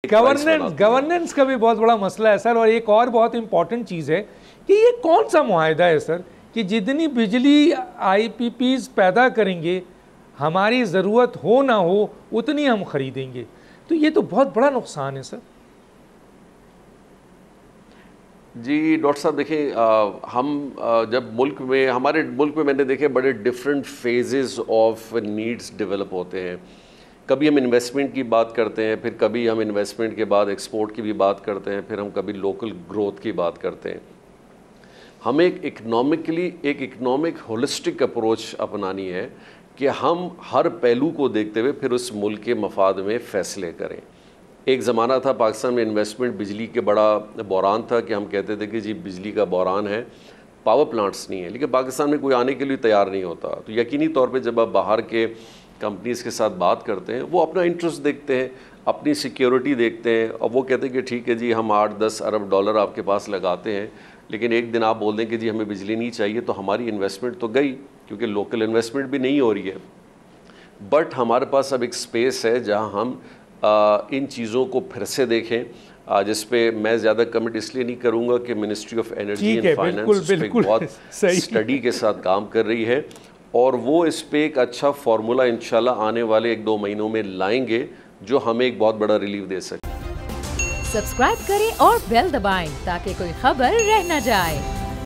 Governance का भी बहुत बड़ा मसला है सर। और एक और बहुत इंपॉर्टेंट चीज़ है कि ये कौन सा मुआहदा है सर कि जितनी बिजली आईपीपीज पैदा करेंगे, हमारी ज़रूरत हो ना हो उतनी हम खरीदेंगे। तो ये तो बहुत बड़ा नुकसान है सर। जी डॉक्टर साहब देखिए, हम जब हमारे मुल्क में मैंने देखे बड़े different phases of needs develop होते हैं। कभी हम इन्वेस्टमेंट की बात करते हैं, फिर कभी हम इन्वेस्टमेंट के बाद एक्सपोर्ट की भी बात करते हैं, फिर हम कभी लोकल ग्रोथ की बात करते हैं। हमें एक इकोनॉमिक होलिस्टिक अप्रोच अपनानी है कि हम हर पहलू को देखते हुए फिर उस मुल्क के मफाद में फ़ैसले करें। एक ज़माना था पाकिस्तान में इन्वेस्टमेंट बिजली के बड़ा बहरान था कि हम कहते थे कि जी बिजली का बहरान है, पावर प्लांट्स नहीं है, लेकिन पाकिस्तान में कोई आने के लिए तैयार नहीं होता। तो यकीनी तौर पे जब आप बाहर के कंपनीज़ के साथ बात करते हैं, वो अपना इंटरेस्ट देखते हैं, अपनी सिक्योरिटी देखते हैं, और वो कहते हैं कि ठीक है जी हम 8-10 अरब डॉलर आपके पास लगाते हैं, लेकिन एक दिन आप बोल दें कि जी हमें बिजली नहीं चाहिए, तो हमारी इन्वेस्टमेंट तो गई, क्योंकि लोकल इन्वेस्टमेंट भी नहीं हो रही है। बट हमारे पास अब एक स्पेस है जहां हम इन चीज़ों को फिर से देखें, जिस पे मैं ज़्यादा कमिट इसलिए नहीं करूँगा कि ministry of energy and finance इस पे बहुत स्टडी के साथ काम कर रही है, और वो इस पे एक अच्छा फार्मूला इंशाल्लाह आने वाले 1-2 महीनों में लाएंगे जो हमें एक बहुत बड़ा रिलीफ दे सके। सब्सक्राइब करें और बेल दबाएं ताकि कोई खबर रह न जाए।